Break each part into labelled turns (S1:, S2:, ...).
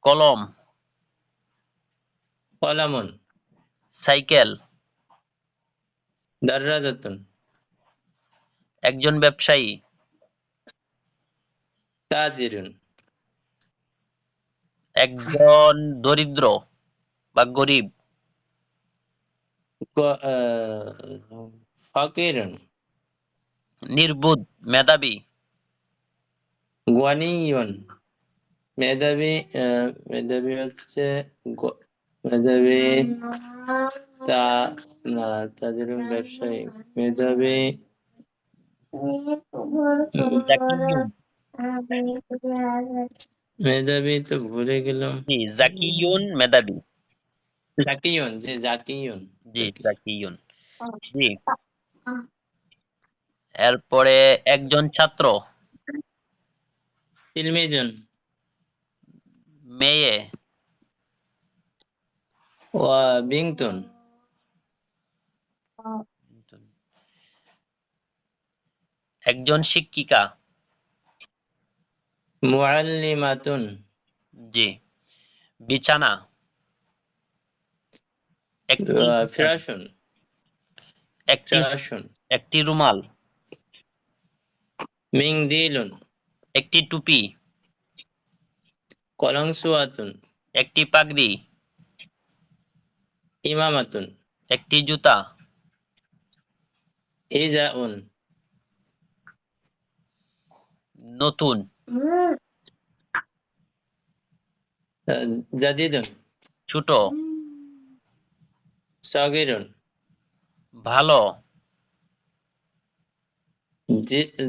S1: কলম,
S2: কলামুন,
S1: সাইকেল,
S2: দাররাজাতুন,
S1: একজন ব্যবসায়ী,
S2: তাজিরুন,
S1: একজন দরিদ্র বা গরিব,
S2: ফাকিরুন,
S1: নির্বুধ, মেধাবী,
S2: গানিয়ুন, মেধাবী, মেধাবী হচ্ছে মেধাবী, তা না, তাজিরুন ব্যবসায়ী, মেধাবী,
S1: জাকিউন,
S2: মেধাবী তো ভুলে গেলাম।
S1: জি জাকিউন মেধাবী,
S2: জাকিউন, জি জাকিউন।
S1: জি জাকিউন, জি। এরপরে একজন ছাত্র,
S2: তিলমিজুন,
S1: মেয়ে,
S2: ওয়া বিনতুন,
S1: একজন শিক্ষিকা,
S2: মুআল্লিমাতুন,
S1: জি। বিছানা, একটি
S2: ফিরাশুন,
S1: একটি
S2: ফিরাশুন,
S1: একটি রুমাল,
S2: মিংদিলুন,
S1: একটি টুপি,
S2: কলংসুয়াতুন,
S1: একটি পাগড়ি,
S2: ইমামাতুন,
S1: একটি জুতা,
S2: হিজাউন,
S1: নতুন,
S2: জাদিদুন,
S1: ছোট,
S2: সাগিরুন,
S1: ভালো,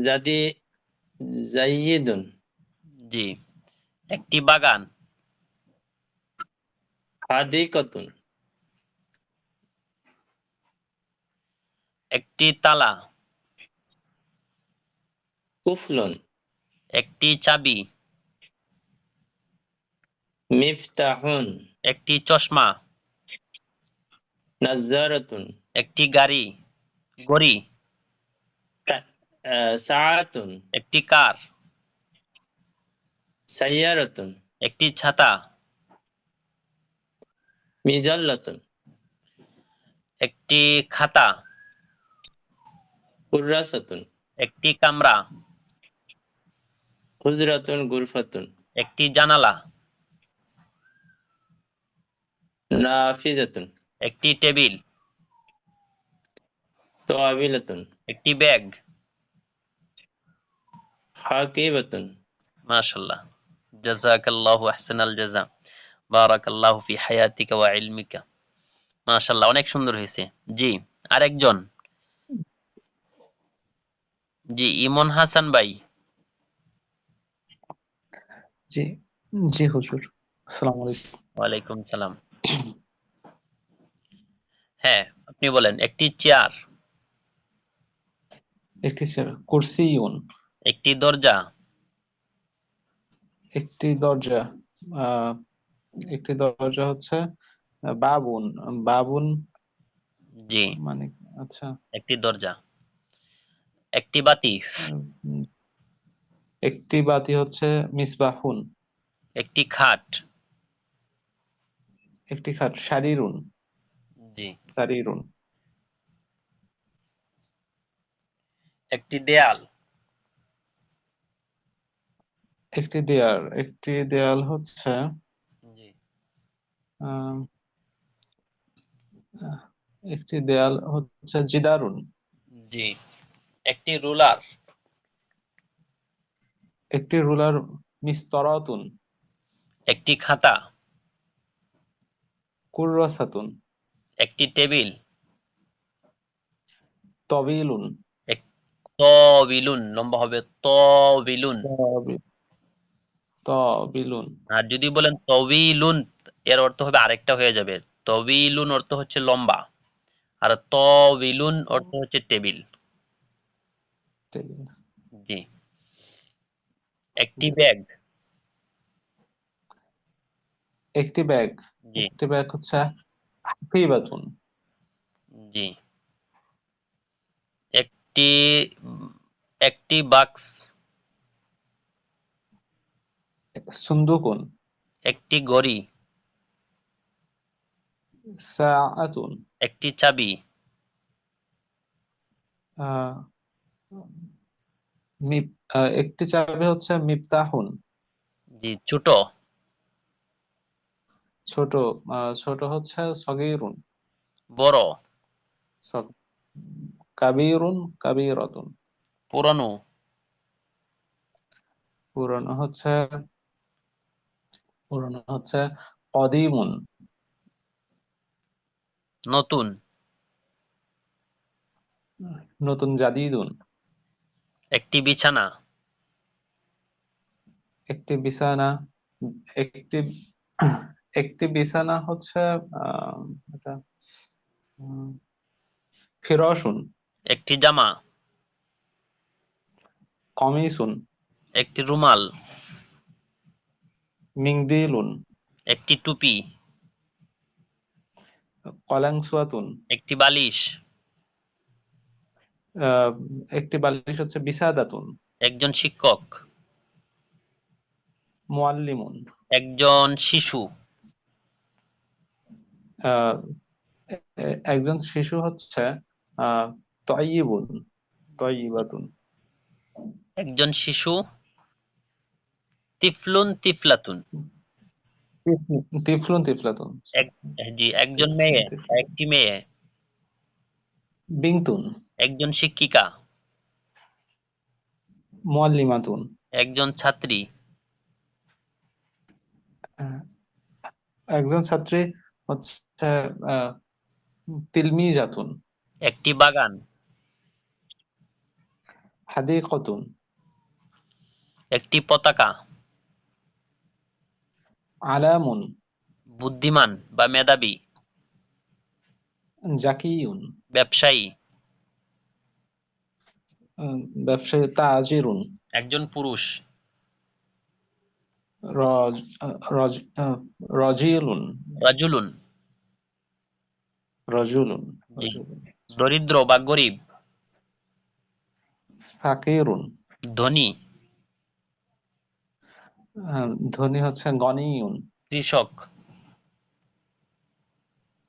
S2: জাদি, জাইয়িদুন,
S1: জি। একটি বাগান,
S2: হাদিকাতুন,
S1: একটি তালা,
S2: কুফলুন,
S1: একটি চাবি,
S2: মিফতাহুন,
S1: একটি চশমা,
S2: নাজ্জারাতুন,
S1: একটি ঘড়ি,
S2: সাআতুন,
S1: একটি কার,
S2: সাইয়ারাতুন,
S1: একটি ছাতা,
S2: মিজাল্লাতুন,
S1: একটি খাতা,
S2: কুররাসাতুন,
S1: একটি কামরা,
S2: হুজরাতুন, গুরফাতুন,
S1: একটি জানালা,
S2: নাফিজাতুন,
S1: একটি টেবিল,
S2: তাওয়াবিলাতুন,
S1: একটি ব্যাগ।
S2: হাকিবাতুন।
S1: মাশাআল্লাহ, জাযাকাল্লাহু আহসানাল জাযা, বারাকাল্লাহু ফি হায়াতিকা ওয়া ইলমিকা। মাশাআল্লাহ, অনেক সুন্দর হয়েছে। জি, আরেকজন। জি, ইমন হাসান ভাই।
S3: জি জি হুজুর, আসসালামু আলাইকুম।
S1: ওয়ালাইকুম সালাম। হ্যাঁ, আপনি বলেন। একটি চেয়ার,
S3: একটি চেয়ার, কুরসিয়ুন,
S1: একটি দরজা,
S3: একটি দরজা, আহ, একটি দরজা হচ্ছে বাবুন, বাবুন
S1: জি
S3: মানে, আচ্ছা,
S1: একটি দরজা, একটি বাতি,
S3: উম, একটি বাতি হচ্ছে মিসবাহুন,
S1: একটি খাট,
S3: একটি খাট সারিরুন,
S1: জি
S3: সারিরুন,
S1: একটি দেয়াল,
S3: একটি দেয়াল হচ্ছে
S1: জি
S3: আহ, আহ, একটি দেয়াল হচ্ছে জিদারুন,
S1: জি একটি রুলার,
S3: একটি রুলার মিস্তরাতুন,
S1: একটি খাতা,
S3: কুররাসাতুন,
S1: একটি টেবিল,
S3: তবিলুন,
S1: এক তবিলুন, লম্বা হবে তবিলুন।
S3: তবিলুন,
S1: আর যদি বলেন তবিলুন, এর অর্থ হবে আরেকটা হয়ে যাবে। তবিলুন অর্থ হচ্ছে লম্বা, আর তবিলুন অর্থ হচ্ছে টেবিল।
S3: টেবিল,
S1: জি, একটি ব্যাগ,
S3: একটি ব্যাগ,
S1: জি
S3: একটি ব্যাগ হচ্ছে হাফিবাতুন,
S1: জি একটি একটি বাক্স,
S3: সুন্দুকুন,
S1: একটি ঘড়ি,
S3: সাআতুন,
S1: একটি চাবি,
S3: আহ, একটি চাবি হচ্ছে মিফতাহুন।
S1: জি ছোট,
S3: ছোট, ছোট হচ্ছে সগীরুন।
S1: বড়,
S3: সগ- কাবীরুন, কাবীরাতুন।
S1: পুরানো,
S3: পুরনো হচ্ছে পুরনো হচ্ছে কদিমুন।
S1: নতুন,
S3: নতুন জাদিদুন।
S1: একটি বিছানা,
S3: একটি বিছানা, একটি একটি বিছানা হচ্ছে আহ এটা উম, ফিরাশুন।
S1: একটি জামা,
S3: কমিসুন,
S1: একটি রুমাল,
S3: মিংদিলুন,
S1: একটি টুপি,
S3: কলাংসুয়াতুন।
S1: একটি বালিশ,
S3: আহ, একটি বালিশ হচ্ছে বিছাদাতুন।
S1: একজন শিক্ষক,
S3: মুআল্লিমুন।
S1: একজন শিশু,
S3: আহ, একজন শিশু হচ্ছে আহ তয়্যিবুন, তয়্যিবাতুন।
S1: একজন শিশু, তিফলুন তিফলাতুন,
S3: তিফলুন, তিফলাতুন।
S1: এক জি একজন
S3: তিফলুন,
S1: মেয়ে,
S3: তিফলাতুন।
S1: একটি মেয়ে,
S3: বিনতুন,
S1: একজন শিক্ষিকা,
S3: মুআল্লিমাতুন।
S1: একজন ছাত্রী,
S3: আহ, একজন ছাত্রী হচ্ছে আহ তিলমিজাতুন।
S1: একটি বাগান,
S3: হাদিকাতুন,
S1: একটি পতাকা,
S3: আলামুন,
S1: বুদ্ধিমান বা মেধাবী,
S3: জাকিয়ুন,
S1: ব্যবসায়ী,
S3: ব্যবসায়ী, তাজিরুন,
S1: একজন পুরুষ,
S3: রজ রজ রজিলুন,
S1: রাজুলুন,
S3: রজুলুন,
S1: জি
S3: রজুলুন।
S1: দরিদ্র বা গরিব,
S3: ফাকিরুন,
S1: ধনী,
S3: ধনী হচ্ছে গনিয়ুন।
S1: কৃষক,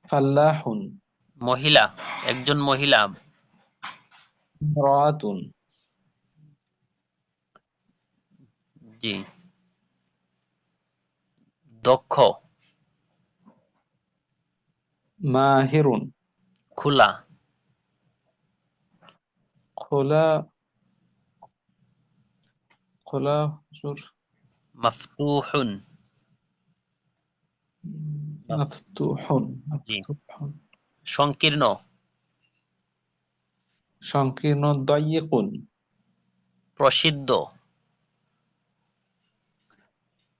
S3: ফাল্লাহুন,
S1: মহিলা, একজন মহিলা,
S3: রাতুন,
S1: জি দক্ষ,
S3: মাহিরুন।
S1: খোলা,
S3: খোলা, খোলা হুজুর,
S1: মাফতুহুন,
S3: মাফতুহুন,
S1: জি
S3: মাফতুহুন।
S1: সংকীর্ণ,
S3: সংকীর্ণ, দায়িকুন।
S1: প্রসিদ্ধ,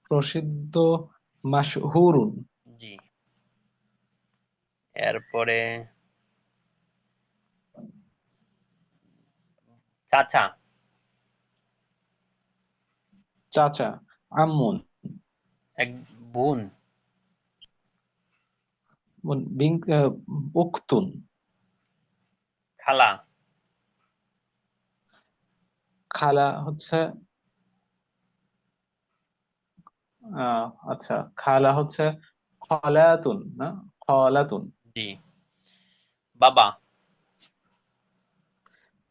S3: প্রসিদ্ধ, মাশহুরুন।
S1: জি এরপরে চাচা,
S3: চাচা, আম্মুন।
S1: এক বোন,
S3: উখতুন।
S1: খালা,
S3: খালা হচ্ছে আচ্ছা, খালা হচ্ছে খলাতুন, না, খলাতুন।
S1: জি বাবা,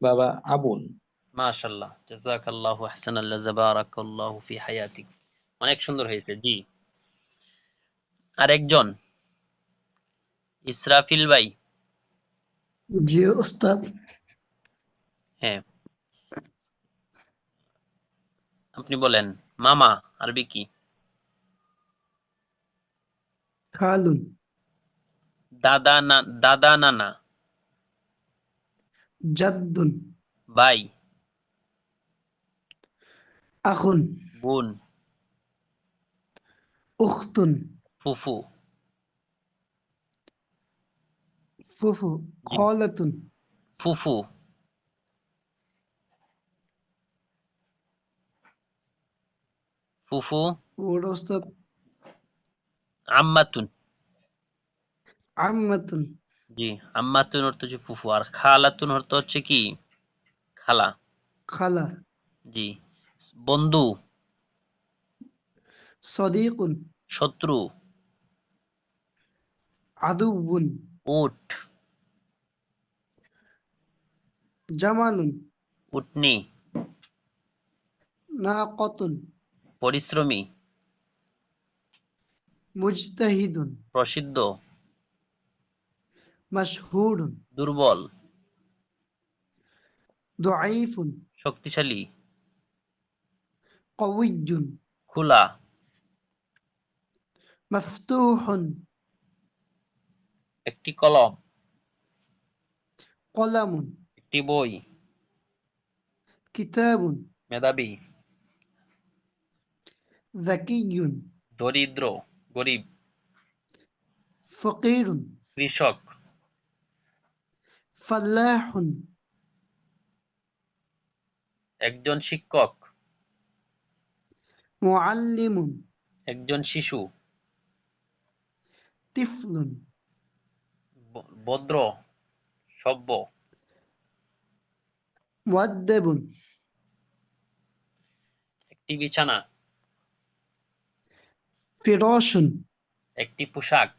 S3: বাবা, আবুন।
S1: মাশাআল্লাহ জাযাকাল্লাহু আহসানাল জাযা বারাকাল্লাহু ফি হায়াতিক, অনেক সুন্দর হয়েছে। জি আরেকজন ইসরাফিল ভাই,
S4: জি ওস্তাদ।
S1: হ্যাঁ আপনি বলেন মামা আরবি কি?
S4: খালুন,
S1: দাদা নানা,
S4: জাদ্দুন,
S1: ভাই,
S4: আখুন,
S1: বোন,
S4: উখতুন,
S1: ফুফু,
S4: ফুফু,
S1: জি
S4: খালাতুন,
S1: ফুফু, ফুফু,
S4: ওটা ওস্তাদ।
S1: আম্মাতুন,
S4: আম্মাতুন,
S1: জি আম্মাতুন অর্থ হচ্ছে ফুফু, আর খালাতুন অর্থ হচ্ছে কি? খালা।
S4: খালা।
S1: জি। বন্ধু,
S4: সদিকুন।
S1: শত্রু,
S4: আদুউন।
S1: উট,
S4: জামালুন।
S1: উটনি,
S4: নাকাতুন।
S1: পরিশ্রমী,
S4: মুজতাহিদুন।
S1: প্রসিদ্ধ,
S4: মাশহুরুন।
S1: দুর্বল,
S4: দুআইফুন।
S1: শক্তিশালী,
S4: কওয়িয়্যুন।
S1: খোলা,
S4: মাফতুহুন।
S1: একটি কলম,
S4: কলামুন।
S1: একটি বই,
S4: কিতাবুন।
S1: মেধাবী,
S4: যাকিয়্যুন।
S1: দরিদ্র, গরিব,
S4: ফকিরুন।
S1: কৃষক,
S4: ফাল্লাহুন।
S1: একজন শিক্ষক,
S4: মুআল্লিমুন।
S1: একজন শিশু,
S4: তিফলুন।
S1: ভদ্র, সভ্য,
S4: মুআদ্দাবুন।
S1: একটি বিছানা,
S4: ফিরাশুন।
S1: একটি পোশাক,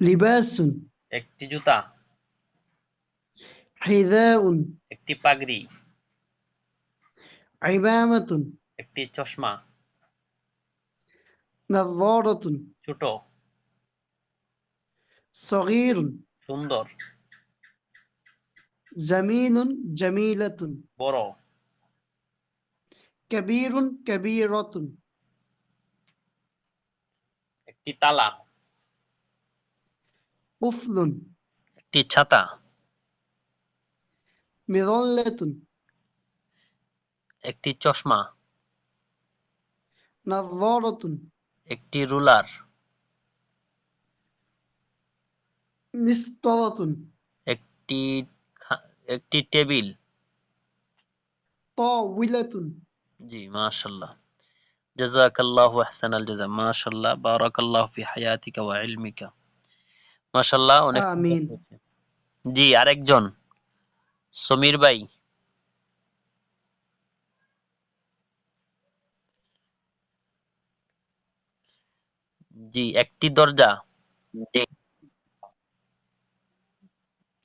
S4: লিবাসুন।
S1: একটি জুতা,
S4: হিযাউন।
S1: একটি পাগড়ি,
S4: ইমামাতুন।
S1: একটি চশমা,
S4: নাযারাতুন।
S1: ছোট,
S4: সগীরুন।
S1: সুন্দর,
S4: জামিলুন। জামিলাতুন।
S1: বড়,
S4: কাবীরুন। কাবীরাতুন।
S1: একটি তালা,
S4: কুফলুন।
S1: একটি ছাতা,
S4: মিযাল্লাতুন।
S1: একটি চশমা,
S4: নাযারাতুন।
S1: একটি রুলার,
S4: মিসতারাতুন।
S1: একটি একটি টেবিল।
S4: তাওইলাতুন।
S1: জি, মাশাআল্লাহ। জাযাকাল্লাহু আহসানাল জাযা। মাশাআল্লাহ, বারাকাল্লাহু ফি হায়াতিকা ওয়া ইলমিকা। মাশাআল্লাহ, অনেক সুন্দর
S4: আমিন।
S1: হয়েছে। জি, আরেকজন সমীর ভাই। জি, একটি দরজা,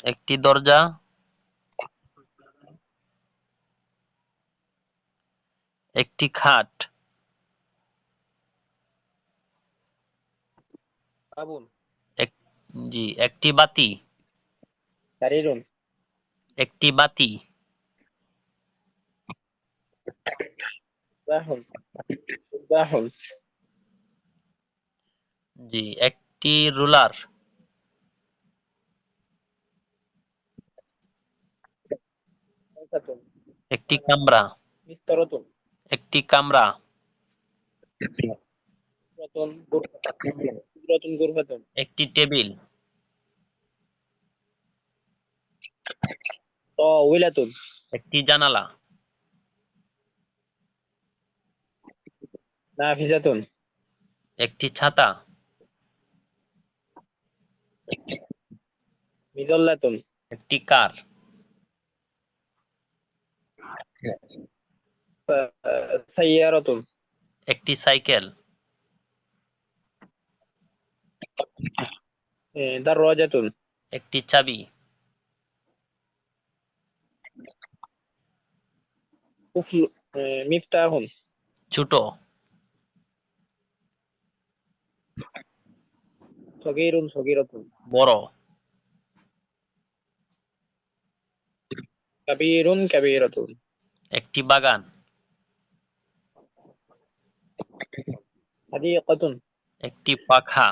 S1: একটি দরজা, একটি খাট,
S2: আবুন।
S1: এক, জি, একটি বাতি,
S2: সারিরুন।
S1: একটি বাতি,
S2: জাহুন। জাহুন।
S1: জি, একটি রুলার,
S2: খামসাতুন।
S1: একটি কামরা,
S2: মিসতারাতুন।
S1: একটি কামরা,
S2: কুদরাতুন। গুরফাতুন। কুদরাতুন গুরফাতুন।
S1: একটি টেবিল,
S2: তাওইলাতুন।
S1: একটি জানালা,
S2: নাফিজাতুন।
S1: একটি ছাতা,
S2: মিযাল্লাতুন।
S1: একটি কার,
S2: সাইয়ারাতুন।
S1: একটি সাইকেল,
S2: দারওয়াজাতুন।
S1: একটি চাবি,
S2: কুফল। মিফতাহুন।
S1: ছোট,
S2: সগীরুন। সগীরাতুন।
S1: বড়,
S2: কাবীরুন। কাবীরাতুন।
S1: একটি বাগান,
S2: হাদিকাতুন।
S1: একটি পাখা,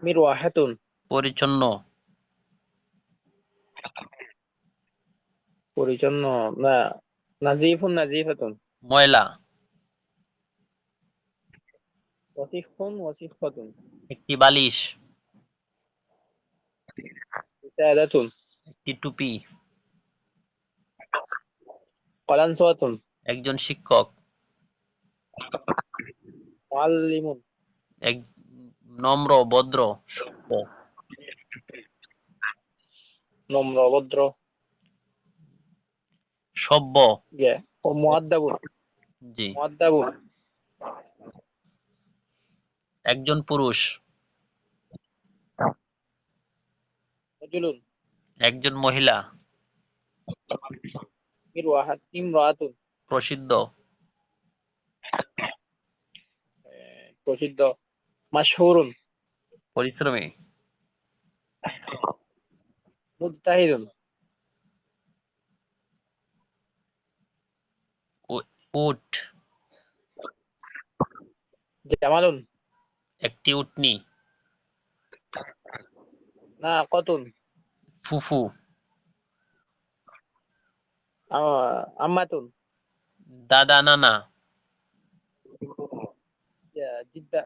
S2: মিরওয়াহাতুন।
S1: পরিচ্ছন্ন,
S2: পরিচ্ছন্ন। না। নাজিফুন। নাজিফাতুন।
S1: ময়লা,
S2: ওয়াসিফুন। ওয়াসিফাতুন।
S1: একটি বালিশ,
S2: সাদাতুন।
S1: একটি টুপি,
S2: কালানসওয়াতুন।
S1: একজন শিক্ষক,
S2: মুআল্লিমুন।
S1: এক নম্র, ভদ্র, সভ্য,
S2: নম্র অভদ্র
S1: সভ্য।
S2: ও মুআদ্দাবুন
S1: জি।
S2: মুআদ্দাবুন
S1: একজন পুরুষ।
S2: রাজুলুন
S1: একজন মহিলা।
S2: ইমরাতুন
S1: প্রসিদ্ধ।
S2: প্রসিদ্ধ মাশহুরুন
S1: পরিশ্রমী।
S2: মুজতাহিদুন
S1: উট।
S2: জামালুন
S1: একটি উটনি।
S2: নাকাতুন
S1: ফুফু।
S2: আম্মাতুন
S1: দাদা নানা।
S2: জিদ্দা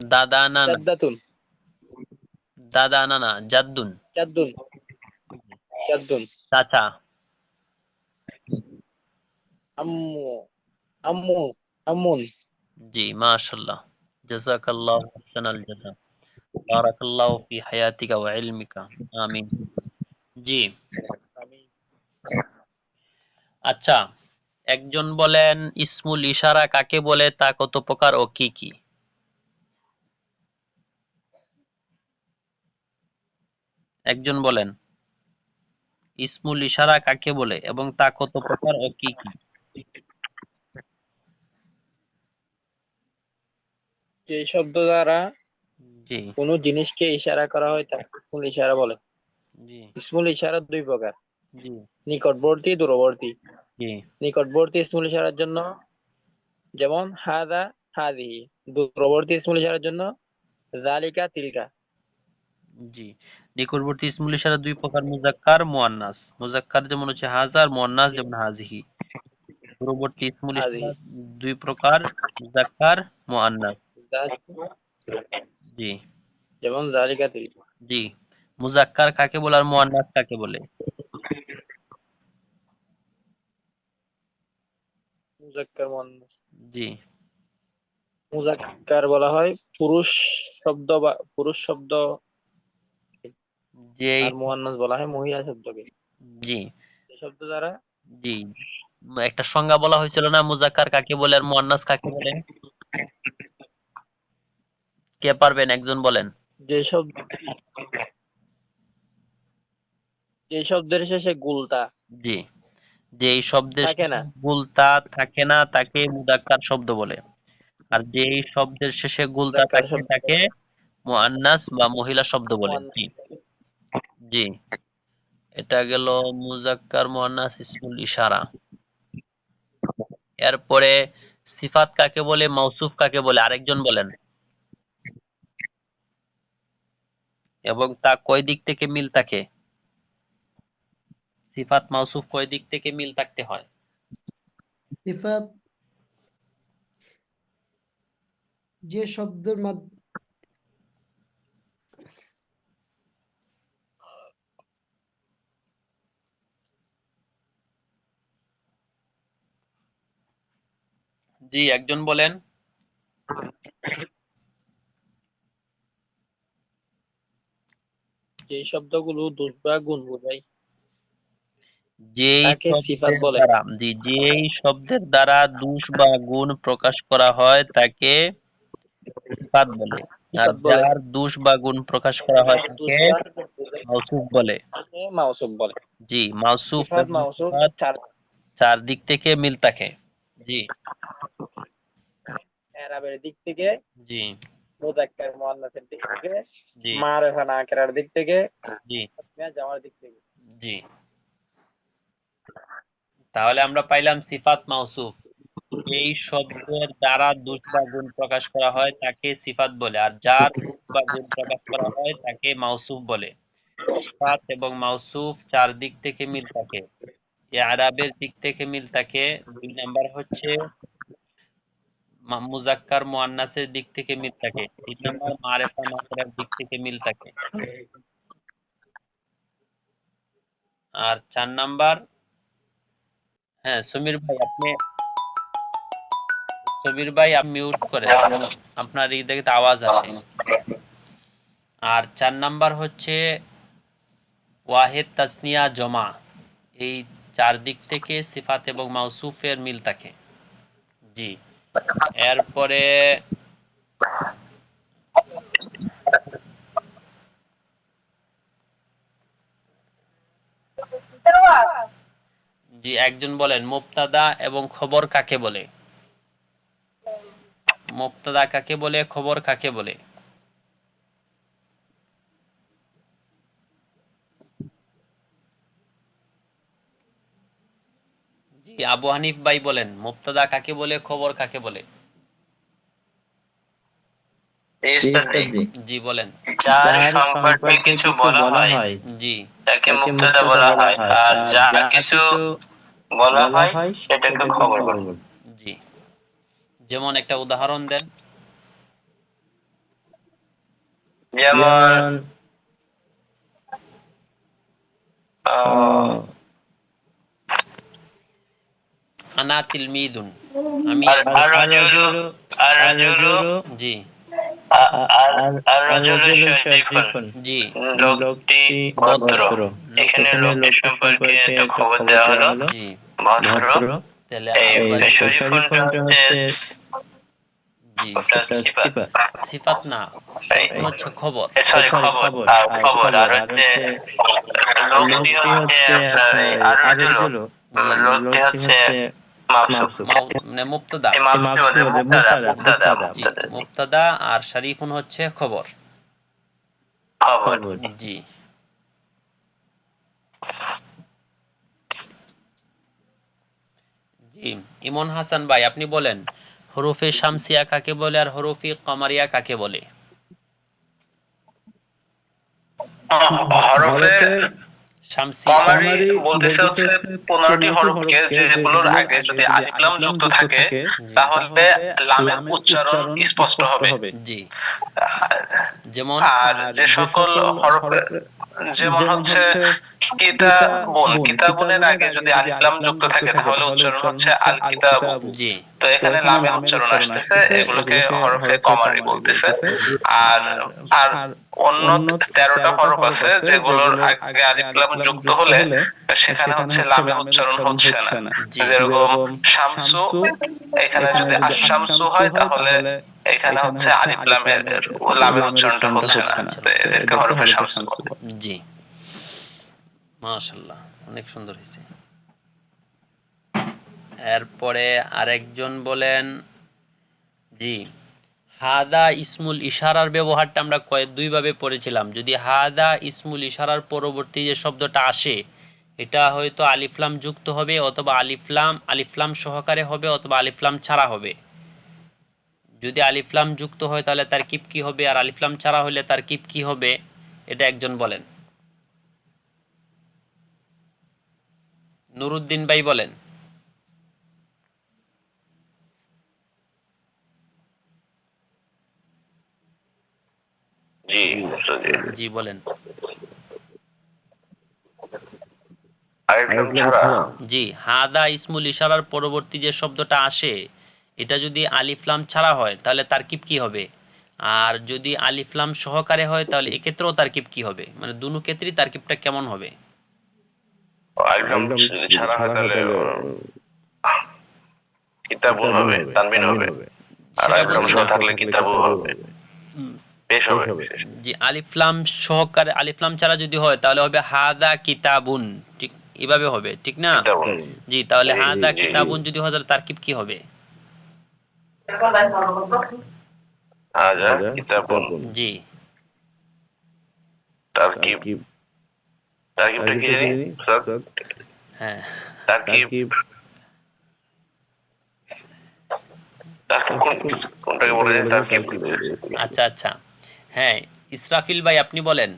S1: দাদা নানা।
S2: জাদ্দাতুন
S1: দাদা নানা জাদ্দুন।
S2: জাদ্দুন জাদ্দুন
S1: চাচা।
S2: আম্মু আম্মু আম্মুন
S1: জি মাশাআল্লাহ। জাযাকাল্লাহু আহসানাল জাযা। বারাকাল্লাহু ফি হায়াতিকা ওয়া ইলমিকা। আমিন। জি।
S2: আমি
S1: আচ্ছা, একজন বলেন ইসমুল ইশারা কাকে বলে, তা কত প্রকার ও কি কি? একজন বলেন ইসমুল ইশারা কাকে বলে এবং তা কত প্রকার ও কি কি?
S2: যে শব্দ দ্বারা
S1: জি
S2: কোনো জিনিসকে ইশারা করা হয় তাকে ইসমুল ইশারা বলে।
S1: জি
S2: ইসমুল ইশারা দুই প্রকার,
S1: জি
S2: নিকটবর্তী, দূরবর্তী।
S1: জি
S2: নিকটবর্তী ইসমুল ইশারার জন্য যেমন হাদা, হাদিহি। দূরবর্তী ইসমুল ইশারার জন্য যালিকা, তিলকা।
S1: জি। নিকটবর্তী ইসমুল ইশারা দুই প্রকার, মুজাক্কার, মুআন্নাস। মুজাক্কার যেমন হচ্ছে হাযা আর মুআন্নাস যেমন হাযিহি। দূরবর্তী ইসমুল ইশারা
S2: হাদিহি
S1: দুই প্রকার, মুজাক্কার, মুআন্নাস। জি
S2: যেমন যালিকা, তিলকা।
S1: জি। মুজাক্কার কাকে বলে আর মুআন্নাস কাকে বলে?
S2: মুজাক্কার, মুআন্নাস।
S1: জি
S2: মুজাক্কার বলা হয় পুরুষ শব্দ বা পুরুষ শব্দ,
S1: যেই
S2: আর মুআন্নাস বলা হয় মহিলা শব্দকে।
S1: জি
S2: এই শব্দ দ্বারা
S1: জি একটা সংজ্ঞা বলা হয়েছিল না, মুজাক্কার কাকে বলে আর মুআন্নাস কাকে বলে? কে পারবেন একজন বলেন।
S2: যে শব্দ যে শব্দের শেষে গুলতা
S1: জি। যেই শব্দের
S2: থাকে
S1: শেষে
S2: না
S1: গুলতা থাকে না তাকে মুজাক্কার শব্দ বলে, আর যেই শব্দের শেষে গুলতা
S2: মুজাক্কার
S1: থাকে
S2: শব্দ
S1: তাকে মুআন্নাস বা মহিলা শব্দ বলে। জি
S2: মুআন্নাস।
S1: জি। এটা গেল মুজাক্কার, মুআন্নাস, ইসমুল ইশারা। এরপরে সিফাত কাকে বলে, মাউসুফ কাকে বলে আরেকজন বলেন, এবং তা কয় দিক থেকে মিল থাকে? সিফাত মাউসুফ কয় দিক থেকে মিল থাকতে হয়?
S4: সিফাত যে শব্দের
S1: জি একজন বলেন।
S2: যে শব্দগুলো দোষ বা গুণ বোঝায়
S1: যেই
S2: তাকে সিফাত
S1: শব্দের
S2: বলে।
S1: দ্বারা যেই শব্দের দ্বারা দোষ বা গুণ প্রকাশ করা হয় তাকে সিফাত বলে, আর
S2: সিফাত বলে।
S1: যার দোষ বা গুণ প্রকাশ করা হয়
S2: দোষ
S1: তাকে
S2: বা গুণ বোঝায়
S1: মাউসুফ বলে।
S2: তাকে মাউসুফ বলে।
S1: জি, মাউসুফ
S2: সিফাত
S1: এবং
S2: মাউসুফ
S1: সিফাত
S2: চার
S1: চার দিক থেকে মিল থাকে। জি
S2: এরাবের দিক থেকে,
S1: জি
S2: মুযাক্কার মুআন্নাসের দিক থেকে,
S1: জি
S2: মারিফা নাকিরার দিক থেকে,
S1: জি
S2: তাসমিয়া জামার দিক থেকে।
S1: জি। তাহলে আমরা পাইলাম সিফাত মাউসুফ। যেই শব্দের দ্বারা দোষ বা গুণ প্রকাশ করা হয় তাকে সিফাত বলে, আর যার দোষ বা গুণ প্রকাশ করা হয় তাকে মাউসুফ বলে। সিফাত এবং মাউসুফ চার দিক থেকে মিল থাকে। ইআরাবের দিক থেকে মিল থাকে। দুই নাম্বার হচ্ছে মুজাক্কার মুআন্নাসের দিক থেকে মিল থাকে। তিন নাম্বার মারিফা নাকিরার দিক থেকে মিল থাকে। আর চার নাম্বার, হ্যাঁ সমীর ভাই আপনি মিউট করেন, আপনার এই দিকে আওয়াজ আসে। আর চার নাম্বার হচ্ছে ওয়াহেদ, তাসনিয়া, জমা, এই চার দিক থেকে সিফাত এবং মাউসুফের মিল থাকে। জি, এরপরে জি একজন বলেন মুবতাদা এবং খবর কাকে বলে? মুবতাদা কাকে বলে, খবর কাকে বলে? জি আবু হানিফ ভাই বলেন মুবতাদা কাকে বলে, খবর কাকে বলে? জি বলেন।
S5: যার সম্পর্কে কিছু বলা হয়
S1: জি
S5: তাকে মুবতাদা বলা হয়, আর যা কিছু বলা হয় সেটাকে খবর বলে।
S1: জি, যেমন একটা উদাহরণ দেন।
S5: যেমন
S1: আনা তিলমিদুন, আমি
S5: আর-রাজুলু
S1: জি
S5: আর-রাজুলু শারীফুন,
S1: জি
S5: লোকটি ভদ্র। এখানে লোকটি সম্পর্কে একটা খবর দেওয়া হলো,
S1: জি
S5: ভদ্র।
S1: তাহলে
S5: এই শরীফুনটা হচ্ছে
S1: জি
S5: ওটা সিফাত।
S1: সিফাত না, এটা হচ্ছে খবর।
S5: সরি, খবর। খবর আর হচ্ছে লোকটি হচ্ছে আর-রাজুলু, লোকটি হচ্ছে মাওসুফ।
S1: মানে মুবতাদা।
S5: এই মাওসুফ বলে মুবতাদা।
S1: জি মুবতাদা আর শরীফুন হচ্ছে খবর।
S5: খবর।
S1: জি জি ইমন হাসান ভাই আপনি বলেন হরফে শামসিয়া কাকে বলে আর হরফে কমারিয়া কাকে বলে?
S5: হরফে
S1: শামসিয়া
S5: কমারি বলতেছে হচ্ছে 15টি হরফকে, যেগুলোর আগে যদি আলিফ লাম যুক্ত থাকে তাহলে লামের উচ্চারণ স্পষ্ট হবে।
S1: জি যেমন
S5: আর যে সকল হরফে, যেমন হচ্ছে কিতাবুন, কিতাবুনের আগে যদি আলিফ লাম যুক্ত থাকে তাহলে উচ্চারণ হচ্ছে আল কিতাবু।
S1: জি
S5: তো এখানে লামের উচ্চারণ আসতেছে, এগুলোকে হরফে কমারি বলতেছে। আর আর অন্য 13টা হরফ আছে যেগুলোর আগে আলিফ লাম যুক্ত হলে সেখানে হচ্ছে লামের উচ্চারণ হচ্ছে না।
S1: জি
S5: যেরকম শামসু, এখানে যদি আশ-শামসু হয় তাহলে এখানে হচ্ছে আলিফ লামের উচ্চারণটা হচ্ছে না, তো এদেরকে হরফে শামসু বলে।
S1: জি মাশাআল্লাহ অনেক সুন্দর হয়েছে। এরপরে আরেকজন বলেন জি হাদা ইসমুল ইশারার ব্যবহারটা আমরা দুই ভাবে পড়েছিলাম। যদি হাদা ইসমুল ইশারার পরবর্তী যে শব্দটা আসে এটা হয়তো আলিফলাম যুক্ত হবে, অথবা আলিফলাম সহকারে হবে, অথবা আলিফলাম ছাড়া হবে। যদি আলিফলাম যুক্ত হয় তাহলে তার কিপ কি হবে, আর আলিফলাম ছাড়া হলে তার কিপ কি হবে, এটা একজন বলেন। নুরুদ্দিন ভাই বলেন।
S5: জি
S1: জি বলেন।
S5: আলিফ লাম ছাড়া
S1: জি হাদা ইসমুল ইশারার পরবর্তী যে শব্দটা আসে এটা যদি আলিফলাম ছাড়া হয় তাহলে তারকিব কি হবে, আর যদি আলিফলাম সহকারে হয় তাহলে এক্ষেত্রেও তারকিব কি হবে, মানে দুটো ক্ষেত্রেই তারকিবটা কেমন হবে?
S5: আলিফ লাম ছাড়া হয় তাহলে কিতাবুন হবে, তানবিন হবে। আর
S1: সেটা
S5: আলিফ লাম
S1: বলছি
S5: সহ
S1: না।
S5: থাকলে কিতাবু হবে, পেশ হবে।
S1: জি আলিফলাম সহকারে, আলিফলাম ছাড়া যদি হয় তাহলে হবে হাদা কিতাবুন, ঠিক এভাবে হবে, ঠিক না?
S5: কিতাবুন।
S1: জি তাহলে
S5: জি,
S1: হাদা
S5: জি,
S1: কিতাবুন যদি হয় তাহলে তারকিব কি হবে?
S5: হাদা কিতাবুন।
S1: জি
S5: তারকিবটা কি জানি স্যার?
S1: হ্যাঁ
S5: তারকিব কোনটাকে বলে যায়? তারকিব।
S1: আচ্ছা আচ্ছা হ্যাঁ ইসরাফিল ভাই আপনি বলেন।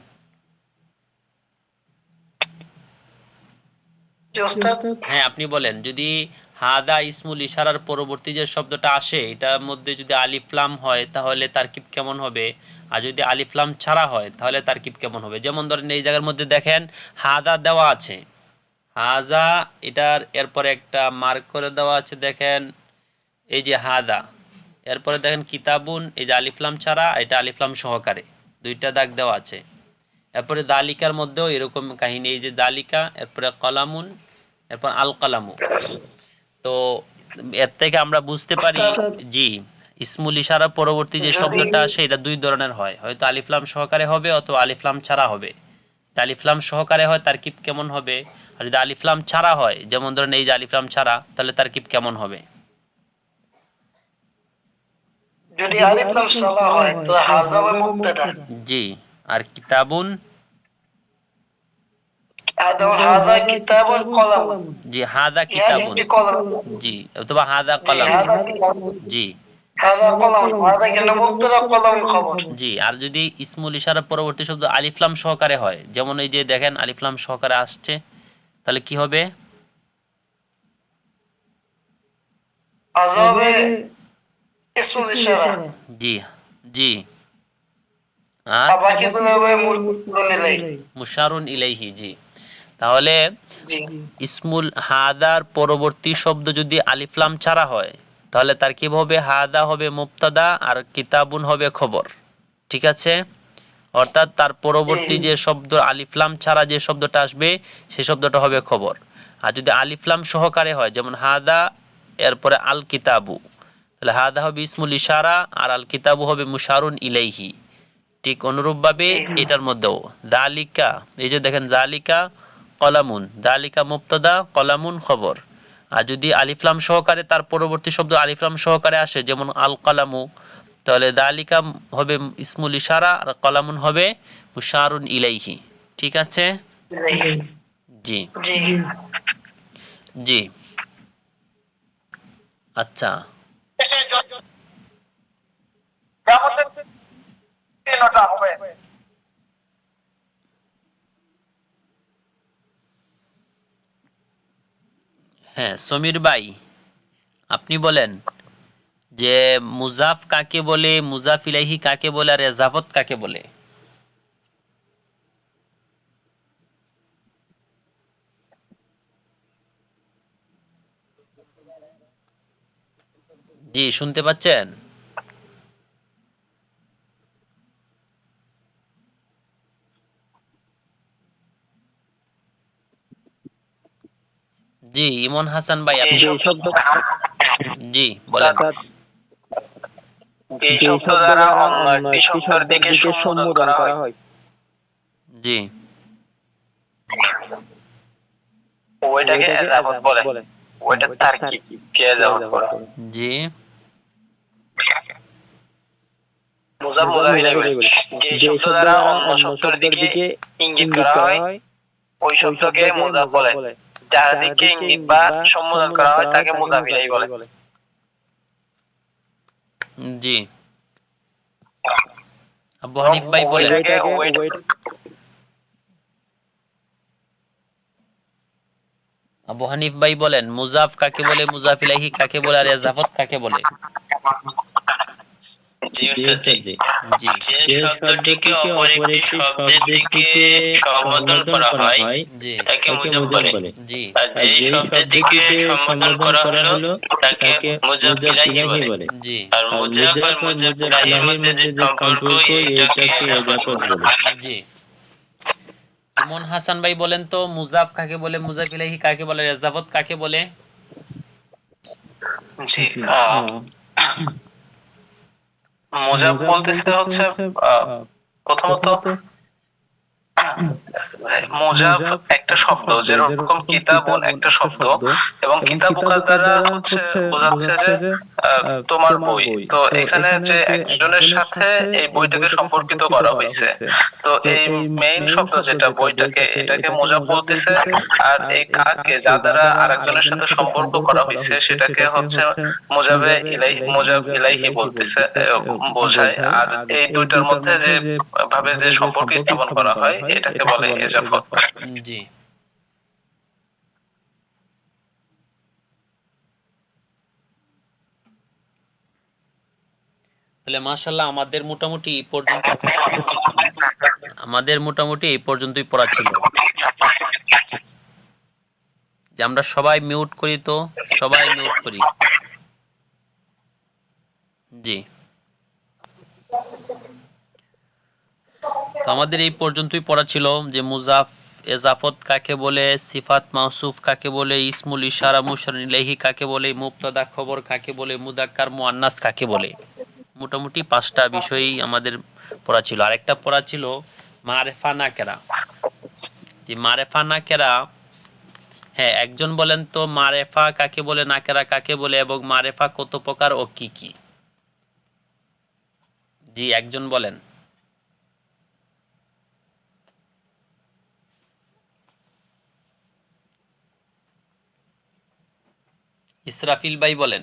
S1: হ্যাঁ আপনি বলেন যদি হাদা ইসমুল ইশারার পরবর্তী যে শব্দটা আসে এটার মধ্যে যদি আলিফলাম হয় তাহলে তারকিব কেমন হবে, আর যদি আলিফলাম ছাড়া হয় তাহলে তারকিব কেমন হবে? যেমন ধরেন এই জায়গার মধ্যে দেখেন হাদা দেওয়া আছে, হাজা এটার এরপরে একটা মার্ক করে দেওয়া আছে, দেখেন এই যে হাদা, এরপরে দেখেন কিতাবুন, এই যে আলিফলাম ছাড়া, এটা আলিফলাম সহকারে দুইটা দাগ দেওয়া আছে। এরপরে দালিকার মধ্যেও এরকম কাহিনী, এই যে দালিকা, এরপরে কলামুন, এরপর আল কলামু। তো এর থেকে আমরা বুঝতে পারি,
S6: উস্তাদ,
S1: জি, ইসমুল ইশারা পরবর্তী যে
S6: যদি
S1: শব্দটা আসে এটা দুই ধরনের হয়, হয়তো আলিফলাম সহকারে হবে অথবা আলিফলাম ছাড়া হবে। আলিফলাম সহকারে হয় তারকিব কেমন হবে, আর যদি আলিফলাম ছাড়া হয়, যেমন ধরেন এই যে আলিফলাম ছাড়া, তাহলে তারকিব কেমন হবে?
S6: যদি আলিফ লাম সালা হয় তো হাযা হবে মুবতাদা,
S1: জি। আর কিতাবুন,
S6: হাযা কিতাবুল কলাম,
S1: জি, হাদা
S6: ইয়া
S1: কিতাবুন,
S6: কি কলাম,
S1: জি, অথবা হাদা
S6: জি
S1: কলাম,
S6: হাযা কিতাব,
S1: জি,
S6: হাযা কলাম, হাযা কিন্তু মুবতাদা, কলাম খবর।
S1: জি। আর যদি ইসমুল ইশারা পরবর্তী শব্দ আলিফলাম সহকারে হয়, যেমন এই যে দেখেন আলিফলাম সহকারে আসছে, তাহলে কি হবে?
S6: হাযা হবে ইসমুল ইশারা,
S1: জি, জি। আর
S6: আর বাকিগুলো হবে মুরসালুন ইলাইহি।
S1: মুশারুন ইলাইহি, জি। তাহলে
S6: জি
S1: ইসমুল হাদার পরবর্তী শব্দ যদি আলিফলাম ছাড়া হয়, তাহলে তার কি হবে? হাদা হবে মুবতাদা আর কিতাবুন হবে খবর। ঠিক আছে? অর্থাৎ তার পরবর্তী যে শব্দ আলিফলাম ছাড়া যে শব্দটা আসবে সেই শব্দটা হবে খবর। আর যদি আলিফলাম সহকারে হয়, যেমন হাদা এরপরে আল কিতাবু, তাহলে হাদা হবে ইসমুল ইশারা আর আল কিতাবু হবে মুশারুন ইলাইহি। ঠিক অনুরূপভাবে এটার মধ্যেও দালিকা, এই যে দেখেন জালিকা কলামুন, দালিকা মুবতাদা, কলামুন খবর। আর যদি আলিফলাম সহকারে তার পরবর্তী শব্দ আলিফলাম সহকারে আসে, যেমন আল কলামু, তাহলে দালিকা হবে ইসমুল ইশারা আর কলামুন হবে মুশারুন ইলাইহি। ঠিক আছে? জি,
S6: জি
S1: জি। আচ্ছা, হ্যাঁ সমীর ভাই, আপনি বলেন যে মুজাফ কাকে বলে, মুজাফ ইলাইহি কাকে বলে, আর এজাফত কাকে বলে? জি, শুনতে পাচ্ছেন? জি, ইমন হাসান ভাই, আপনি
S2: যে শব্দ
S1: জি বলেন।
S5: এই
S2: যে
S5: শব্দ
S2: শব্দ
S5: দ্বারা
S2: দ্বারা
S5: অন্য
S2: অন্য
S5: একটি
S2: একটি
S5: শব্দের
S2: শব্দের
S5: দিকে
S2: দিকে
S5: সম্বোধন করা হয়,
S1: জি,
S5: ওইটাকে এজাফত বলে, ওইটা তারকিব কে এজাফত বলে।
S1: জি,
S5: মুজাফ মুজাফ ইলাইহি বলে। যে শব্দ দ্বারা অন্য শব্দের দিকে ইঙ্গিত করা হয় ওই শব্দকে মুজাফ বলে, যার দিকে ইঙ্গিত বা সম্বোধন করা হয় তাকে মুজাফ ইলাইহি বলে।
S1: জি। আবু হানিফ ভাই বলেন। আবু হানিফ ভাই বলেন মুজাফ কাকে বলে, মুজাফ ইলাইহি কাকে বলে, আর এজাফত কাকে বলে?
S5: জি উস্তাদ জি।
S1: জি,
S5: যে শব্দটিকে অপর একটি শব্দের দিকে সম্বোধন করা হয় তাকে মুজাফ বলে,
S1: জি,
S5: আর যে শব্দের দিকে সম্বোধন করা হলো তাকে মুজাফ ইলাইহি বলে।
S1: জি,
S5: আর মুজাফ আর মুজাফ ইলাইহির মধ্যে যে সম্পর্ক এটাকে এজাফত বলে।
S1: জি। ইমন হাসান ভাই বলেন তো মুজাফ কাকে বলে, মুজাফ ইলাইহি কাকে বলে, এজাফত কাকে বলে?
S5: জি মুজাফ বলতেছে হচ্ছে প্রথমত মুজাফ একটা শব্দ, যেরকম কিতাবুন একটা শব্দ, এবং কিতাবুকা দ্বারা হচ্ছে বোঝাচ্ছে যে তোমার বই। তো এখানে যে একজনের সাথে এই বইটাকে সম্পর্কিত করা হয়েছে, তো এই মেইন শব্দ যেটা বইটাকে, এটাকে মুজাফ বলতেছে। আর এই কাকে যা দ্বারা আরেকজনের সাথে সম্পর্ক করা হয়েছে সেটাকে হচ্ছে মুজাফ ইলাইহি বলতেছে, বোঝায়। আর এই দুইটার মধ্যে যে ভাবে যে সম্পর্ক স্থাপন করা হয় এটাকে বলে এজাফত।
S1: জি। তাহলে মাশাআল্লাহ আমাদের মোটামুটি এই পর্যন্তই পড়া ছিল। যে আমরা সবাই মিউট করি, তো সবাই মিউট করি। জি। তো আমাদের এই পর্যন্তই পড়া ছিল যে মুজাফ এজাফত কাকে বলে, সিফাত মাউসুফ কাকে বলে, ইসমুল ইশারা মুশার ইলাইহি কাকে বলে, মুবতাদা খবর কাকে বলে, মুযাক্কার মুআন্নাস কাকে বলে। মোটামুটি 5টা বিষয়ই আমাদের পড়া ছিল। আরেকটা পড়া ছিল মারেফা নাকেরা। যে মারেফা নাকেরা, হ্যাঁ একজন বলেন তো মারেফা কাকে বলে, নাকেরা কাকে বলে এবং মারেফা কত প্রকার ও কি কি? জি একজন বলেন। ইসরাফিল ভাই বলেন।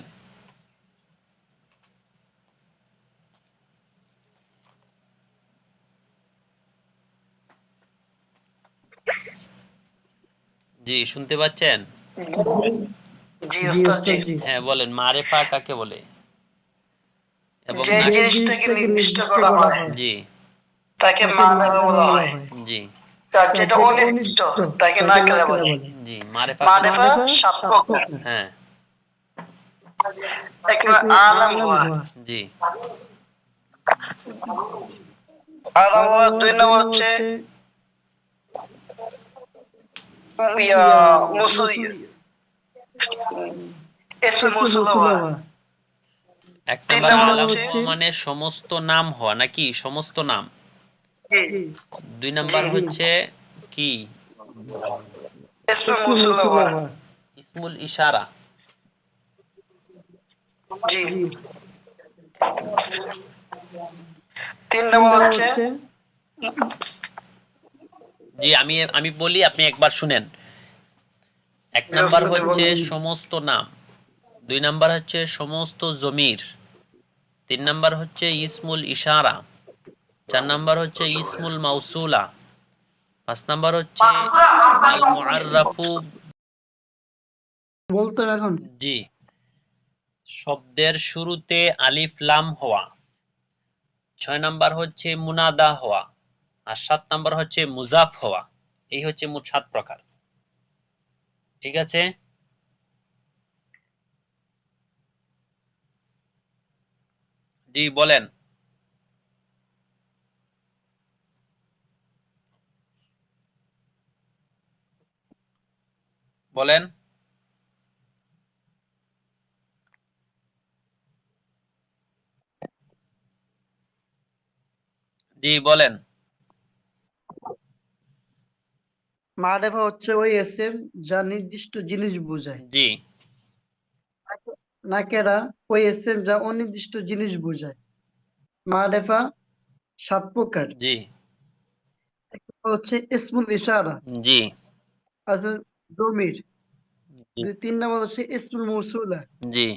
S1: জি শুনতে পাচ্ছেন?
S6: জি
S4: জি
S6: উস্তাদ জি।
S4: ওস্তাদ জি।
S1: হ্যাঁ বলেন মারেফা কাকে বলে এবং
S6: যে
S4: যে
S6: জিনিসটাকে
S4: জিনিসটাকে
S6: নির্দিষ্ট
S4: নির্দিষ্ট
S6: করা
S4: করা
S6: হয়
S4: হয়
S1: জি
S6: তাকে
S4: তাকে
S6: মানেফা
S4: মারেফা
S6: বলা
S4: বলা
S6: হয়।
S4: হয়।
S1: জি
S6: আর
S4: আর
S6: যেটা
S4: যেটা
S6: অনির্দিষ্ট
S4: অনির্দিষ্ট
S6: তাকে
S4: তাকে
S6: নাকেরা
S4: নাকেরা
S6: বলে।
S4: বলে।
S1: জি মারেফা
S6: মানেফা
S4: মারেফা
S6: 7
S4: 7
S6: প্রকার।
S4: প্রকার।
S1: হ্যাঁ
S6: একেবারে
S4: একে
S6: আলাম
S4: আলাম
S6: হওয়া।
S4: হওয়া।
S1: জি
S6: আলাম হওয়া 2
S4: 2
S6: নম্বর
S4: নম্বর
S6: হচ্ছে
S4: হচ্ছে
S6: ইয়া
S4: ইয়া
S6: মুসুই
S4: মুসু
S6: এসমে
S4: ইসমে
S6: মৌসুল হওয়া।
S4: মৌসুলা হওয়া।
S6: 3
S1: নম্বর
S6: নম্বর
S1: আলাম
S6: হচ্ছে
S1: হওয়া মানে সমস্ত নাম হওয়া নাকি সমস্ত নাম।
S6: জি
S1: 2
S6: জি
S1: নাম্বার হচ্ছে কি
S6: এসমে
S4: ইসমে
S6: মৌসুল
S4: মৌসুলা
S6: হওয়া।
S4: হওয়া।
S1: ইসমুল ইশারা।
S6: জি
S4: জি
S6: 3
S4: 3
S6: নম্বর
S4: নম্বর
S6: হচ্ছে
S4: হচ্ছে
S1: জি আমি বলি আপনি একবার শুনেন। 1
S6: জি
S1: নাম্বার
S6: উস্তাদ
S1: হচ্ছে
S6: বলুন।
S1: সমস্ত নাম, 2 নাম্বার হচ্ছে সমস্ত জমির, 3 নাম্বার হচ্ছে ইসমুল ইশারা, 4 নাম্বার হচ্ছে ইসমুল মাউসুলা, 5 নাম্বার হচ্ছে আল মুআররাফু।
S4: বলতো এখন
S1: জি শব্দের শুরুতে আলিফ লাম হওয়া, 6 নাম্বার হচ্ছে মুনাদা হওয়া, আর 7 নাম্বার হচ্ছে মুজাফ হওয়া। এই হচ্ছে মোট 7 প্রকার। ঠিক আছে? জি বলেন। বলেন। জি বলেন।
S4: মারেফা হচ্ছে ওই এসএম যা নির্দিষ্ট জিনিস বোঝায়।
S1: জি
S4: নাকেরা ওই এসএম যা অনির্দিষ্ট জিনিস বোঝায়। মারেফা 7 প্রকার।
S1: জি
S4: হচ্ছে ইসমুল ইশারা
S1: জি
S4: আছে জমির।
S1: জি
S4: 3 নম্বর হচ্ছে ইসমুল মৌসুলা।
S1: জি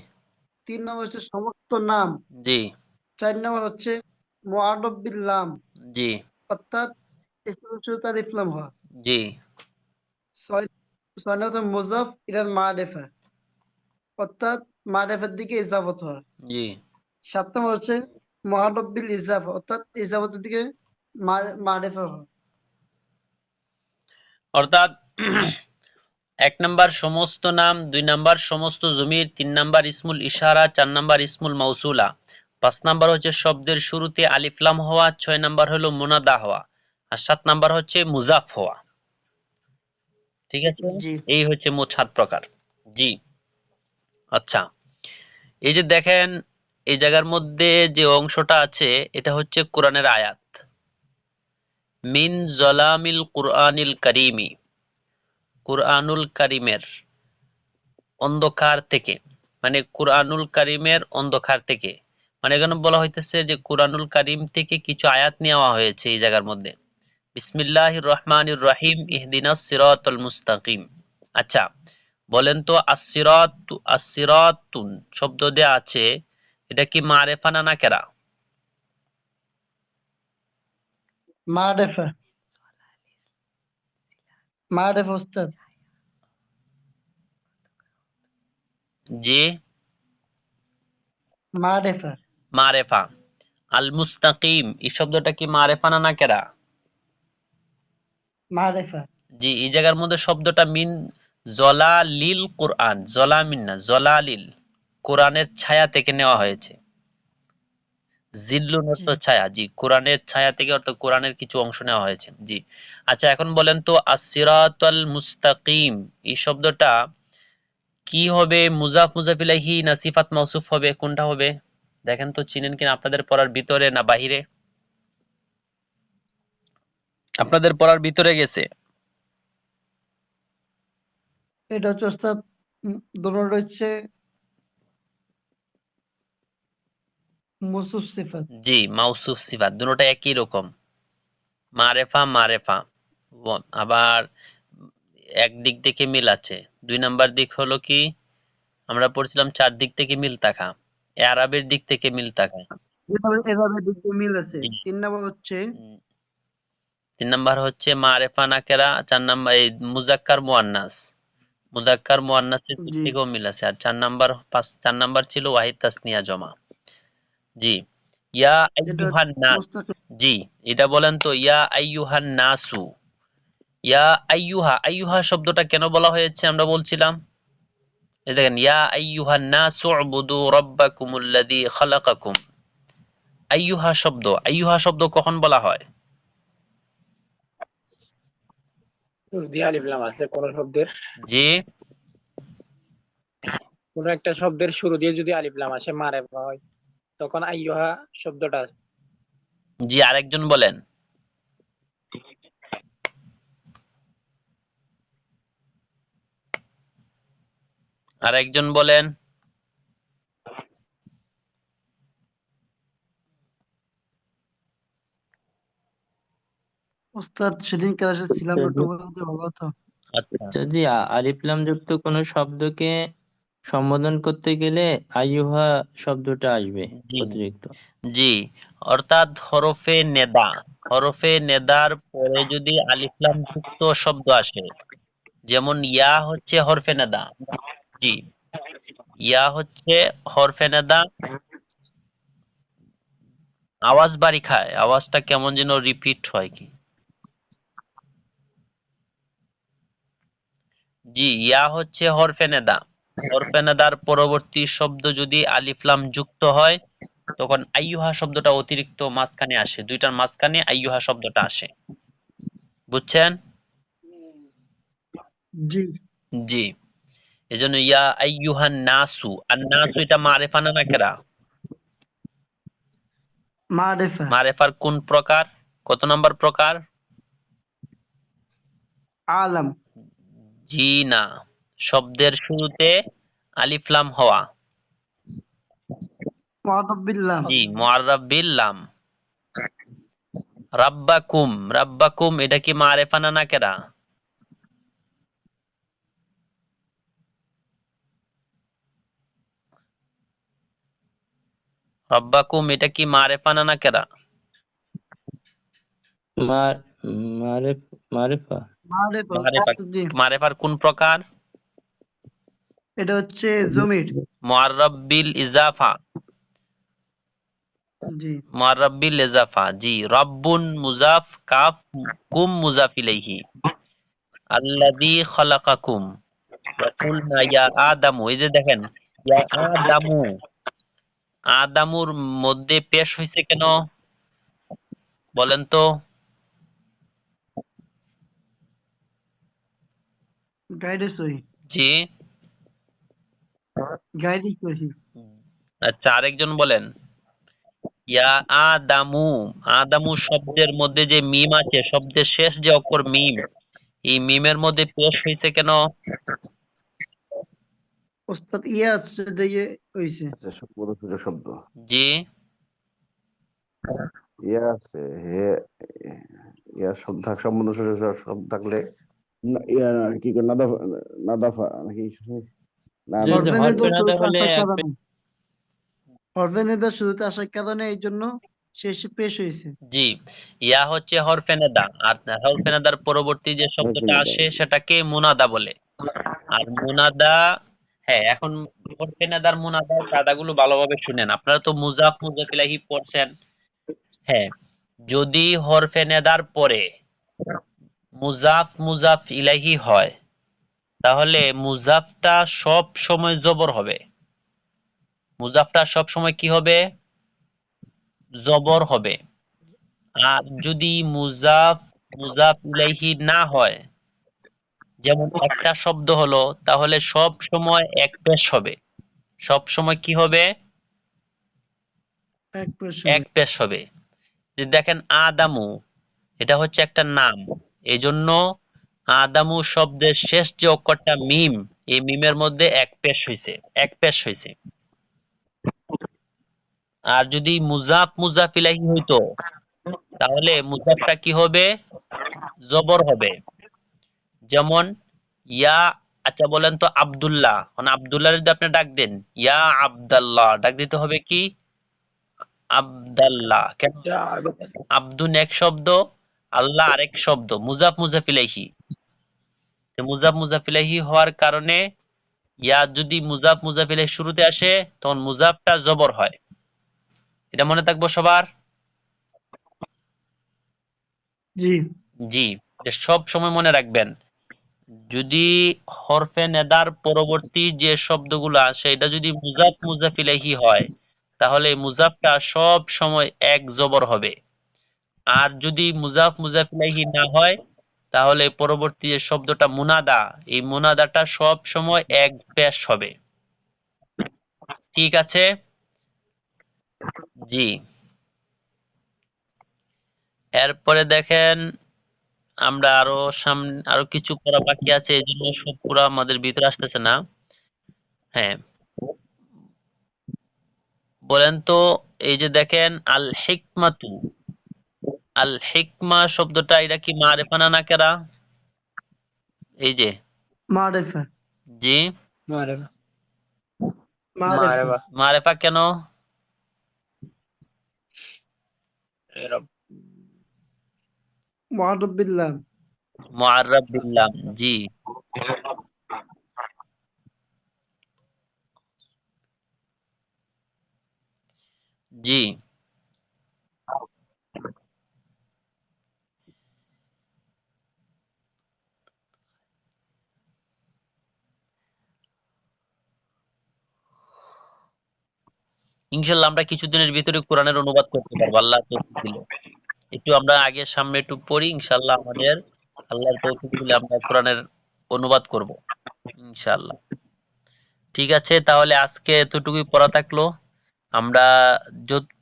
S4: 3 নম্বর হচ্ছে সমস্ত নাম।
S1: জি
S4: 4 নম্বর হচ্ছে মুআররাফ বিল লাম
S1: জি
S4: অর্থাৎ ইসমুল শুরুতে আলিফ লাম হওয়া।
S1: জি
S4: 6 নম্বর হচ্ছে মুজাফ ইলাল মারেফা অর্থাৎ মারেফার দিকে ইজাফত হওয়া।
S1: জি
S4: 7 নম্বর হচ্ছে মুআররাফ বিল ইজাফা অর্থাৎ ইজাফতের দিকে মারেফা হওয়া।
S1: অর্থাৎ 1 নাম্বার সমস্ত নাম, 2 নাম্বার সমস্ত জমির, 3 নাম্বার ইসমুল ইশারা, 4 নাম্বার ইসমুল মাউসুলা, 5 নাম্বার হচ্ছে শব্দের শুরুতে আলিফ লাম হওয়া, 6 নাম্বার হলো মুনাদা হওয়া, আর 7 নাম্বার হচ্ছে মুজাফ হওয়া। ঠিক আছে?
S4: জি
S1: এই হচ্ছে মোট 7 প্রকার। জি আচ্ছা, এই যে দেখেন এই জায়গার মধ্যে যে অংশটা আছে এটা হচ্ছে কোরআনের আয়াত। মিন জলামিল কুরআনিল কারিমি, কুরআনুল কারিমের অন্ধকার থেকে, মানে কুরআনুল কারিমের অন্ধকার থেকে, মানে এখানে বলা হইতেছে যে কুরআনুল কারিম থেকে কিছু আয়াত নেওয়া হয়েছে এই জায়গার মধ্যে। বিসমিল্লাহির রহমানির রহিম ইহদিনাস সিরাতাল মুস্তাকিম। আচ্ছা বলেন তো আসসিরাতুন শব্দ দেয়া আছে, এটা কি মারেফা না নাকেরা?
S4: মারেফা মারেফা ওস্তাদ।
S1: জি
S4: মারেফা
S1: মারেফা। আল মুস্তাকিম এই শব্দটা কি মারেফা না নাকেরা?
S4: মারেফা
S1: জি এই জায়গার মধ্যে শব্দটা মিন জলালিল কোরআন, জলামিন না জলালিল, কোরআনের ছায়া থেকে নেওয়া হয়েছে। জিল্লুন অর্থ
S4: জি।
S1: ছায়া। জি, কোরআনের ছায়া থেকে অর্থাৎ কোরআনের কিছু অংশ নেওয়া হয়েছে। জি। আচ্ছা, এখন বলেন তো as-siratal মুস্তাকিম এই শব্দটা কি হবে? মুজাফ মুজাফ ইলাইহি না সিফাত মাউসুফ হবে? কোনটা হবে? দেখেন তো চিনেন কিনা আপনাদের পড়ার ভিতরে না বাহিরে? আপনাদের পড়ার ভিতরে গেছে।
S4: এটা হচ্ছে ওস্তাদ দোনোটা হচ্ছে মৌসুফ সিফাত।
S1: জি, মাউসুফ সিফাত দুটোটা একই রকম। মারেফা মারেফা। আবার এক দিক থেকে মিল আছে। ২ নাম্বার দিক হলো কি আমরা পড়ছিলাম ৪ দিক থেকে মিল থাকা। আরবের দিক থেকে মিল থাকা।
S4: এভাবে দিক দিয়ে মিল আছে।
S1: জি।
S4: ৩ নাম্বার হচ্ছে
S1: ৩ নাম্বার হচ্ছে মারেফা নাকেরা, ৪ নাম্বার এই মুজাক্কার মুয়ান্নাস। মুজাক্কার মুয়ান্নাসের দিক
S4: জি।
S1: থেকেও মিল আছে। আর ৪ নাম্বার ছিল ওয়াহিদ তাসনিয়া জমা। জি। ইয়া
S4: এটা
S1: আইয়ুহান নাস।
S4: মুস্তাকিম।
S1: জি, এটা বলেন তো ইয়া আইয়ুহান নাসু। ইয়া আইয়ুহা, আইয়ুহা শব্দটা কেন বলা হয়েছে আমরা বলছিলাম? এই দেখেন ইয়া আইয়ুহান নাসু উবুদু রাব্বাকুমুল্লাযী খালাকাকুম। আইয়ুহা শব্দ কখন বলা হয়?
S2: শুরু দিয়ে আলিফ লাম আছে কোন শব্দের,
S1: জি,
S2: কোন একটা শব্দের শুরু দিয়ে যদি আলিফ লাম আসে মারেফা হয়, তখন আইয়ুহা শব্দটা
S1: জি, আরেকজন বলেন। আরেকজন বলেন।
S4: ওস্তাদ সেদিন ক্লাসে ছিলাম না, একটু বলতে ভালো হতো।
S1: আচ্ছা।
S7: যদি আলিফ লাম যুক্ত কোনো শব্দকে সম্বোধন করতে গেলে আইয়ুহা শব্দটা আসবে
S1: জি,
S7: অতিরিক্ত।
S1: জি, অর্থাৎ হরফে নেদা। হরফে নেদার পরে যদি আলিফ লাম যুক্ত শব্দ আসে, যেমন ইয়া হচ্ছে হরফে নেদা। জি, ইয়া হচ্ছে হরফে নেদা, আওয়াজ বাড়ি খায়, আওয়াজটা কেমন যেন রিপিট হয় কি। জি, ইয়া হচ্ছে হরফে নেদা। হরফে নেদার পরবর্তী শব্দ যদি আলিফ লাম যুক্ত হয় তখন আইয়ুহা শব্দটা অতিরিক্ত মাঝখানে আসে, দুইটার মাঝখানে আইয়ুহা শব্দটা আসে। বুঝছেন?
S4: জি।
S1: জি, এজন্য ইয়া আইয়ুহান নাসু, আর নাসু এটা মারেফা না নাকেরা?
S4: মারেফা।
S1: মারেফার কোন প্রকার? কত নাম্বার প্রকার?
S4: আলাম।
S1: জি না, শব্দের শুরুতে আলিফ লাম হওয়া।
S4: মুআতাবিল্লাহ।
S1: জি, মুআররাব বিল লাম। রাব্বাকুম, রাব্বাকুম এটা কি মারেফা না নাকেরা? রাব্বাকুম এটা কি মারেফা না নাকেরা?
S7: মার মারেফ মারেফা
S4: মারেফা।
S1: মারেফা।
S4: জি।
S1: মারেফার কোন প্রকার?
S4: এটা হচ্ছে জমির।
S1: মুআররাব বিল ইজাফা।
S4: জি।
S1: মুআররাব বিল ইজাফা। জি, রাব্বুন মুজাফ, কাফ, কুম মুজাফ ইলাইহি। আল্লাযী খালাকাকুম। ওয়া কুলনা ইয়া আদামু, এই যে দেখেন ইয়া আদামু, আদামুর মধ্যে পেশ হইছে কেন বলেন তো?
S4: গাইডে সহি।
S1: জি।
S4: গাইডে সহি।
S1: আচ্ছা, আরেকজন বলেন। ইয়া আদামু, আদামু শব্দের মধ্যে যে মিম আছে, শব্দের শেষ যে অক্ষর মিম, এই মিমের মধ্যে পেশ হইছে কেন?
S4: ওস্তাদ ইয়ে আছে দিয়ে হইছে।
S8: আচ্ছা, সুপরিচিত শব্দ
S1: জি,
S8: ইয়া আছে হে, ইয়া শব্দ সম্বন্ধ শব্দ থাকলে ইয়া কি করে নাদাফা, নাদাফা নাকি না না
S7: যদি
S4: হরফে
S7: হরফে
S4: নেদা
S7: নাদা
S4: শুরুতে
S7: হলে
S4: আসার কারণে, হরফে নেদা শুরুতে আসার কারণে এই জন্য শেষে পেশ হয়েছে।
S1: জি, ইয়া হচ্ছে হরফে নেদা, আর হরফে নেদার পরবর্তী যে শব্দটা আসে সেটাকে মুনাদা বলে। আর মুনাদা, হ্যাঁ, এখন হরফে নেদার মুনাদার কায়দাগুলো ভালোভাবে শুনেন। আপনারা তো মুজাফ মুজাফ ইলাইহি পড়ছেন। হ্যাঁ, যদি হরফে নেদার পরে মুজাফ মুজাফ ইলাইহি হয় তাহলে মুজাফটা সব সময় জবর হবে। মুজাফটা সব সময় কি হবে? জবর হবে। আর যদি মুজাফ ইলাইহি না হয়, যেমন একটা শব্দ হলো, তাহলে সব সময় এক পেশ হবে। সব সময় কি হবে?
S4: এক পেশ
S1: এক পেশ হবে। যে দেখেন আদামু, এটা হচ্ছে একটা নাম, এই জন্য আদামু শব্দের শেষ যে অক্ষরটা মিম, এই মিমের মধ্যে এক পেশ হয়েছে। আর যদি মুজাফ ইলাইহি হইতো, তাহলে মুজাফটা কি হবে? জবর হবে। যেমন ইয়া, আচ্ছা বলেন তো আব্দুল্লাহ, মানে আব্দুল্লাহ যদি আপনি ডাক দেন, ইয়া আব্দাল্লাহ, ডাক দিতে হবে কি? আব্দাল্লাহ। কেন? আব্দুন এক শব্দ, আল্লাহ আরেক শব্দ, মুজাফ ইলাইহি। তো মুজাফ ইলাইহি হওয়ার কারণে ইয়া যদি মুজাফ ইলাইহি শুরুতে আসে, তখন মুজাফটা জবর হয়। এটা মনে থাকবো সবার?
S4: জি
S1: জি, এটা সব সময় মনে রাখবেন। যদি হরফে নেদার পরবর্তী যে শব্দগুলো আসে, এটা যদি মুজাফ ইলাইহি হয়, তাহলে মুজাফটা সব সময় এক জবর হবে। আর যদি মুজাফ ইলাইহি না হয়, তাহলে পরবর্তী যে শব্দটা মুনাদা, এই মুনাদাটা সব সময় এক পেশ হবে। ঠিক আছে? জি। এরপরে দেখেন, আমরা আরো কিছু পড়া বাকি আছে, এই জন্য সব পুরা আমাদের ভিতরে আসতেছে না। হ্যাঁ, বলেন তো, এই যে দেখেন আল হিকমা শব্দটা, এটা কি মারিফা না নাকেরা? এই যে,
S4: মারিফা
S1: জি,
S2: মারিফা।
S4: মারিফা
S1: মারিফা কেন?
S2: এরা
S4: মুআররাফ বিল্লাহ।
S1: মুআররাফ বিল্লাহ। জি, জি। ইনশাল্লাহ আমরা কিছুদিনের ভিতরে কোরআনের অনুবাদ করতে পারবো, আল্লাহ তৌফিক দিলে। একটু আমরা আগে সামনে একটু পড়ি, ইনশাল্লাহ আমাদের আল্লাহর তৌফিক দিলে আমরা কোরআনের অনুবাদ করব ইনশাল্লাহ। ঠিক আছে, তাহলে আজকে এতটুকুই পড়া থাকলো। আমরা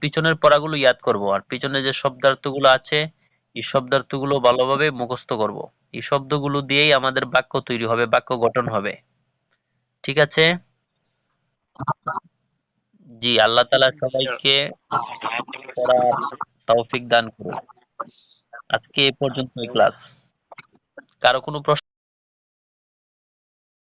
S1: পিছনের পড়াগুলো ইয়াদ করব, আর পিছনে যে শব্দার্থগুলো আছে, এই শব্দার্থগুলো ভালোভাবে মুখস্থ করব। এই শব্দগুলো দিয়েই আমাদের বাক্য তৈরি হবে, বাক্য গঠন হবে। ঠিক আছে? জি, আল্লাহ তাআলা সবাইকে পড়ার তৌফিক দান করুন। আজকে এ পর্যন্তই ক্লাস। কারো কোনো প্রশ্ন?